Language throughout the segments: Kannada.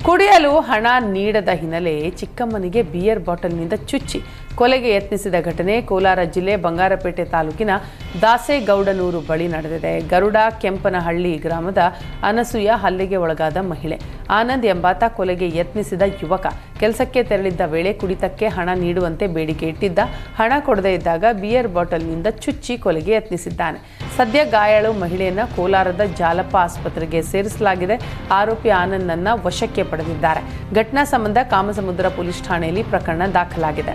ಕುಡಿಯಲು ಹಣ ನೀಡದ ಹಿನ್ನೆಲೆ ಚಿಕ್ಕಮ್ಮನಿಗೆ ಬಿಯರ್ ಬಾಟಲ್ನಿಂದ ಚುಚ್ಚಿ ಕೊಲೆಗೆ ಯತ್ನಿಸಿದ ಘಟನೆ ಕೋಲಾರ ಜಿಲ್ಲೆ ಬಂಗಾರಪೇಟೆ ತಾಲೂಕಿನ ದಾಸೇಗೌಡನೂರು ಬಳಿ ನಡೆದಿದೆ. ಗರುಡ ಕೆಂಪನಹಳ್ಳಿ ಗ್ರಾಮದ ಅನಸೂಯ ಹಲ್ಲೆಗೆ ಒಳಗಾದ ಮಹಿಳೆ. ಆನಂದ್ ಎಂಬಾತ ಕೊಲೆಗೆ ಯತ್ನಿಸಿದ ಯುವಕ ಕೆಲಸಕ್ಕೆ ತೆರಳಿದ್ದ ವೇಳೆ ಕುಡಿತಕ್ಕೆ ಹಣ ನೀಡುವಂತೆ ಬೇಡಿಕೆ ಇಟ್ಟಿದ್ದ. ಹಣ ಕೊಡದೇ ಇದ್ದಾಗ ಬಿಯರ್ ಬಾಟಲ್ನಿಂದ ಚುಚ್ಚಿ ಕೊಲೆಗೆ ಯತ್ನಿಸಿದ್ದಾನೆ. ಸದ್ಯ ಗಾಯಾಳು ಮಹಿಳೆಯನ್ನ ಕೋಲಾರದ ಜಾಲಪ್ಪ ಆಸ್ಪತ್ರೆಗೆ ಸೇರಿಸಲಾಗಿದೆ. ಆರೋಪಿ ಆನಂದ್ನನ್ನ ವಶಕ್ಕೆ ಪಡೆದಿದ್ದಾರೆ. ಘಟನಾ ಸಂಬಂಧ ಕಾಮಸಮುದ್ರ ಪೊಲೀಸ್ ಠಾಣೆಯಲ್ಲಿ ಪ್ರಕರಣ ದಾಖಲಾಗಿದೆ.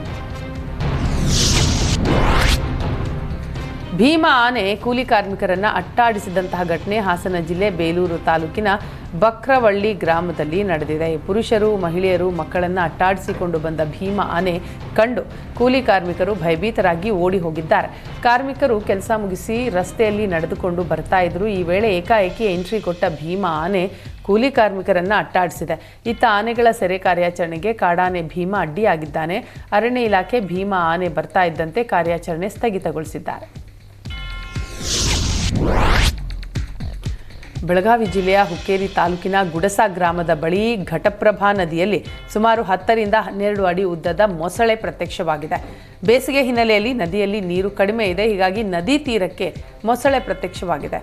ಭೀಮಾ ಆನೆ ಕೂಲಿ ಕಾರ್ಮಿಕರನ್ನ ಅಟ್ಟಾಡಿಸಿದಂತಹ ಘಟನೆ ಹಾಸನ ಜಿಲ್ಲೆ ಬೇಲೂರು ತಾಲೂಕಿನ ಬಕ್ರವಳ್ಳಿ ಗ್ರಾಮದಲ್ಲಿ ನಡೆದಿದೆ. ಪುರುಷರು ಮಹಿಳೆಯರು ಮಕ್ಕಳನ್ನ ಅಟ್ಟಾಡಿಸಿಕೊಂಡು ಬಂದ ಭೀಮಾ ಆನೆ ಕಂಡು ಕೂಲಿ ಕಾರ್ಮಿಕರು ಭಯಭೀತರಾಗಿ ಓಡಿ ಹೋಗಿದ್ದಾರೆ. ಕಾರ್ಮಿಕರು ಕೆಲಸ ಮುಗಿಸಿ ರಸ್ತೆಯಲ್ಲಿ ನಡೆದುಕೊಂಡು ಬರ್ತಾ ಇದ್ರು. ಈ ವೇಳೆ ಏಕಾಏಕಿ ಎಂಟ್ರಿ ಕೊಟ್ಟ ಭೀಮಾ ಆನೆ ಕೂಲಿ ಕಾರ್ಮಿಕರನ್ನ ಅಟ್ಟಾಡಿಸಿದೆ. ಇತ್ತ ಆನೆಗಳ ಸೆರೆ ಕಾರ್ಯಾಚರಣೆಗೆ ಕಾಡಾನೆ ಭೀಮಾ ಅಡ್ಡಿಯಾಗಿದ್ದಾನೆ. ಅರಣ್ಯ ಇಲಾಖೆ ಭೀಮಾ ಆನೆ ಬರ್ತಾ ಇದ್ದಂತೆ ಕಾರ್ಯಾಚರಣೆ ಸ್ಥಗಿತಗೊಳಿಸಿದ್ದಾರೆ. ಬೆಳಗಾವಿ ಜಿಲ್ಲೆಯ ಹುಕ್ಕೇರಿ ತಾಲೂಕಿನ ಗುಡಸ ಗ್ರಾಮದ ಬಳಿ ಘಟಪ್ರಭಾ ನದಿಯಲ್ಲಿ ಸುಮಾರು 10 ರಿಂದ 12 ಅಡಿ ಉದ್ದದ ಮೊಸಳೆ ಪ್ರತ್ಯಕ್ಷವಾಗಿದೆ. ಬೇಸಿಗೆ ಹಿನ್ನೆಲೆಯಲ್ಲಿ ನದಿಯಲ್ಲಿ ನೀರು ಕಡಿಮೆ ಇದೆ. ಹೀಗಾಗಿ ನದಿ ತೀರಕ್ಕೆ ಮೊಸಳೆ ಪ್ರತ್ಯಕ್ಷವಾಗಿದೆ.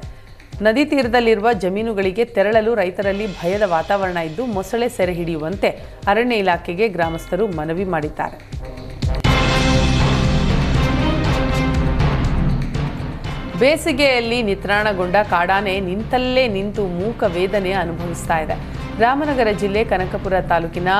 ನದಿ ತೀರದಲ್ಲಿರುವ ಜಮೀನುಗಳಿಗೆ ತೆರಳಲು ರೈತರಲ್ಲಿ ಭಯದ ವಾತಾವರಣ ಇದ್ದು ಮೊಸಳೆ ಸೆರೆ ಹಿಡಿಯುವಂತೆ ಅರಣ್ಯ ಇಲಾಖೆಗೆ ಗ್ರಾಮಸ್ಥರು ಮನವಿ ಮಾಡಿದ್ದಾರೆ. ಬೇಸಿಗೆಯಲ್ಲಿ ನಿತ್ರಾಣಗೊಂಡ ಕಾಡಾನೆ ನಿಂತಲ್ಲೇ ನಿಂತು ಮೂಕ ವೇದನೆ ಅನುಭವಿಸ್ತಾ ಇದೆ. ರಾಮನಗರ ಜಿಲ್ಲೆ ಕನಕಪುರ ತಾಲೂಕಿನ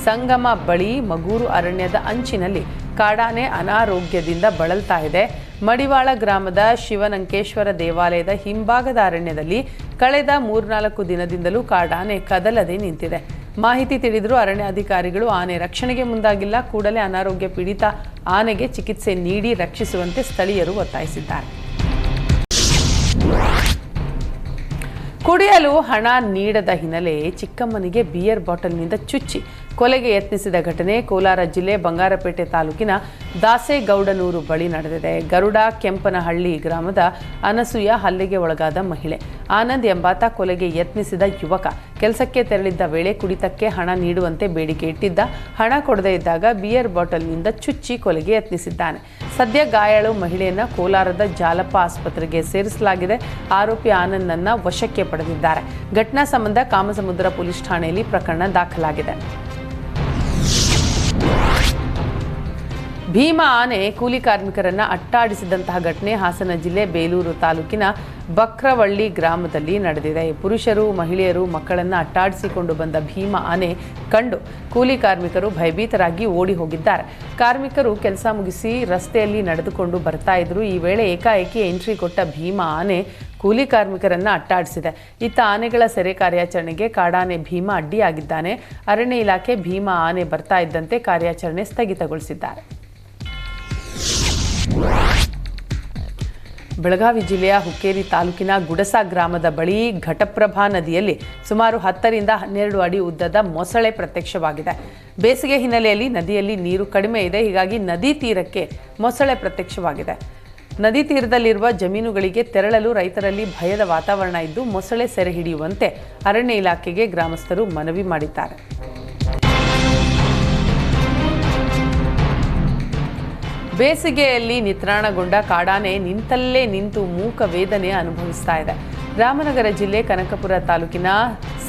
ಸಂಗಮ ಬಳಿ ಮಗೂರು ಅರಣ್ಯದ ಅಂಚಿನಲ್ಲಿ ಕಾಡಾನೆ ಅನಾರೋಗ್ಯದಿಂದ ಬಳಲ್ತಾ ಇದೆ. ಮಡಿವಾಳ ಗ್ರಾಮದ ಶಿವನಂಕೇಶ್ವರ ದೇವಾಲಯದ ಹಿಂಭಾಗದ ಅರಣ್ಯದಲ್ಲಿ ಕಳೆದ 3-4 ದಿನದಿಂದಲೂ ಕಾಡಾನೆ ಕದಲದೆ ನಿಂತಿದೆ. ಮಾಹಿತಿ ತಿಳಿದರೂ ಅರಣ್ಯಾಧಿಕಾರಿಗಳು ಆನೆ ರಕ್ಷಣೆಗೆ ಮುಂದಾಗಿಲ್ಲ. ಕೂಡಲೇ ಅನಾರೋಗ್ಯ ಪೀಡಿತ ಆನೆಗೆ ಚಿಕಿತ್ಸೆ ನೀಡಿ ರಕ್ಷಿಸುವಂತೆ ಸ್ಥಳೀಯರು ಒತ್ತಾಯಿಸಿದ್ದಾರೆ. ಕುಡಿಯಲು ಹಣ ನೀಡದ ಹಿನ್ನೆಲೆ ಚಿಕ್ಕಮ್ಮನಿಗೆ ಬಿಯರ್ ಬಾಟಲ್ನಿಂದ ಚುಚ್ಚಿ ಕೊಲೆಗೆ ಯತ್ನಿಸಿದ ಘಟನೆ ಕೋಲಾರ ಜಿಲ್ಲೆ ಬಂಗಾರಪೇಟೆ ತಾಲೂಕಿನ ದಾಸೇಗೌಡನೂರು ಬಳಿ ನಡೆದಿದೆ. ಗರುಡ ಕೆಂಪನಹಳ್ಳಿ ಗ್ರಾಮದ ಅನಸೂಯ ಹಲ್ಲೆಗೆ ಒಳಗಾದ ಮಹಿಳೆ. ಆನಂದ್ ಎಂಬಾತ ಕೊಲೆಗೆ ಯತ್ನಿಸಿದ ಯುವಕ ಕೆಲಸಕ್ಕೆ ತೆರಳಿದ್ದ ವೇಳೆ ಕುಡಿತಕ್ಕೆ ಹಣ ನೀಡುವಂತೆ ಬೇಡಿಕೆ ಇಟ್ಟಿದ್ದ. ಹಣ ಕೊಡದೇ ಇದ್ದಾಗ ಬಿಯರ್ ಬಾಟಲ್ನಿಂದ ಚುಚ್ಚಿ ಕೊಲೆಗೆ ಯತ್ನಿಸಿದ್ದಾನೆ. ಸದ್ಯ ಗಾಯಾಳು ಮಹಿಳೆಯನ್ನ ಕೋಲಾರದ ಜಾಲಪ್ಪ ಆಸ್ಪತ್ರೆಗೆ ಸೇರಿಸಲಾಗಿದೆ. ಆರೋಪಿ ಆನಂದ್ನನ್ನ ವಶಕ್ಕೆ ಪಡೆದಿದ್ದಾರೆ. ಘಟನಾ ಸಂಬಂಧ ಕಾಮಸಮುದ್ರ ಪೊಲೀಸ್ ಠಾಣೆಯಲ್ಲಿ ಪ್ರಕರಣ ದಾಖಲಾಗಿದೆ. ಭೀಮಾ ಆನೆ ಕೂಲಿ ಕಾರ್ಮಿಕರನ್ನ ಅಟ್ಟಾಡಿಸಿದಂತಹ ಘಟನೆ ಹಾಸನ ಜಿಲ್ಲೆ ಬೇಲೂರು ತಾಲೂಕಿನ ಬಕ್ರವಳ್ಳಿ ಗ್ರಾಮದಲ್ಲಿ ನಡೆದಿದೆ. ಪುರುಷರು ಮಹಿಳೆಯರು ಮಕ್ಕಳನ್ನ ಅಟ್ಟಾಡಿಸಿಕೊಂಡು ಬಂದ ಭೀಮಾ ಆನೆ ಕಂಡು ಕೂಲಿ ಕಾರ್ಮಿಕರು ಭಯಭೀತರಾಗಿ ಓಡಿ ಹೋಗಿದ್ದಾರೆ. ಕಾರ್ಮಿಕರು ಕೆಲಸ ಮುಗಿಸಿ ರಸ್ತೆಯಲ್ಲಿ ನಡೆದುಕೊಂಡು ಬರ್ತಾ ಇದ್ರು. ಈ ವೇಳೆ ಏಕಾಏಕಿ ಎಂಟ್ರಿ ಕೊಟ್ಟ ಭೀಮಾ ಆನೆ ಕೂಲಿ ಕಾರ್ಮಿಕರನ್ನ ಅಟ್ಟಾಡಿಸಿದೆ. ಇತ್ತ ಆನೆಗಳ ಸೆರೆ ಕಾರ್ಯಾಚರಣೆಗೆ ಕಾಡಾನೆ ಭೀಮಾ ಅಡ್ಡಿಯಾಗಿದ್ದಾನೆ. ಅರಣ್ಯ ಇಲಾಖೆ ಭೀಮಾ ಆನೆ ಬರ್ತಾ ಇದ್ದಂತೆ ಕಾರ್ಯಾಚರಣೆ ಸ್ಥಗಿತಗೊಳಿಸಿದ್ದಾರೆ. ಬೆಳಗಾವಿ ಜಿಲ್ಲೆಯ ಹುಕ್ಕೇರಿ ತಾಲೂಕಿನ ಗುಡಸ ಗ್ರಾಮದ ಬಳಿ ಘಟಪ್ರಭಾ ನದಿಯಲ್ಲಿ ಸುಮಾರು 10 ರಿಂದ 12 ಅಡಿ ಉದ್ದದ ಮೊಸಳೆ ಪ್ರತ್ಯಕ್ಷವಾಗಿದೆ. ಬೇಸಿಗೆ ಹಿನ್ನೆಲೆಯಲ್ಲಿ ನದಿಯಲ್ಲಿ ನೀರು ಕಡಿಮೆ ಇದೆ. ಹೀಗಾಗಿ ನದಿ ತೀರಕ್ಕೆ ಮೊಸಳೆ ಪ್ರತ್ಯಕ್ಷವಾಗಿದೆ. ನದಿ ತೀರದಲ್ಲಿರುವ ಜಮೀನುಗಳಿಗೆ ತೆರಳಲು ರೈತರಲ್ಲಿ ಭಯದ ವಾತಾವರಣ ಇದ್ದು ಮೊಸಳೆ ಸೆರೆ ಹಿಡಿಯುವಂತೆ ಅರಣ್ಯ ಇಲಾಖೆಗೆ ಗ್ರಾಮಸ್ಥರು ಮನವಿ ಮಾಡಿದ್ದಾರೆ. ಬೇಸಿಗೆಯಲ್ಲಿ ನಿತ್ರಾಣಗೊಂಡ ಕಾಡಾನೆ ನಿಂತಲ್ಲೇ ನಿಂತು ಮೂಕ ವೇದನೆ ಅನುಭವಿಸ್ತಾ ಇದೆ. ರಾಮನಗರ ಜಿಲ್ಲೆ ಕನಕಪುರ ತಾಲೂಕಿನ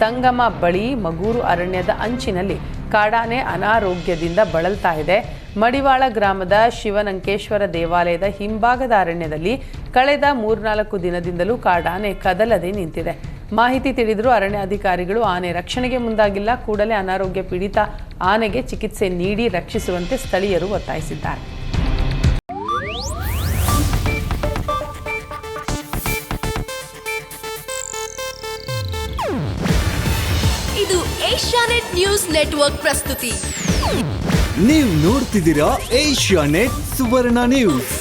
ಸಂಗಮ ಬಳಿ ಮಗೂರು ಅರಣ್ಯದ ಅಂಚಿನಲ್ಲಿ ಕಾಡಾನೆ ಅನಾರೋಗ್ಯದಿಂದ ಬಳಲ್ತಾ ಇದೆ. ಮಡಿವಾಳ ಗ್ರಾಮದ ಶಿವನಂಕೇಶ್ವರ ದೇವಾಲಯದ ಹಿಂಭಾಗದ ಅರಣ್ಯದಲ್ಲಿ ಕಳೆದ 3-4 ದಿನದಿಂದಲೂ ಕಾಡಾನೆ ಕದಲದೆ ನಿಂತಿದೆ. ಮಾಹಿತಿ ತಿಳಿದರೂ ಅರಣ್ಯಾಧಿಕಾರಿಗಳು ಆನೆ ರಕ್ಷಣೆಗೆ ಮುಂದಾಗಿಲ್ಲ. ಕೂಡಲೇ ಅನಾರೋಗ್ಯ ಪೀಡಿತ ಆನೆಗೆ ಚಿಕಿತ್ಸೆ ನೀಡಿ ರಕ್ಷಿಸುವಂತೆ ಸ್ಥಳೀಯರು ಒತ್ತಾಯಿಸಿದ್ದಾರೆ. ಇದು ಏಷ್ಯಾನೆಟ್ ನ್ಯೂಸ್ ನೆಟ್ವರ್ಕ್ ಪ್ರಸ್ತುತಿ. ನೀವು ನೋಡ್ತಿದ್ದೀರಾ ಏಷ್ಯಾನೆಟ್ ಸುವರ್ಣ ನ್ಯೂಸ್.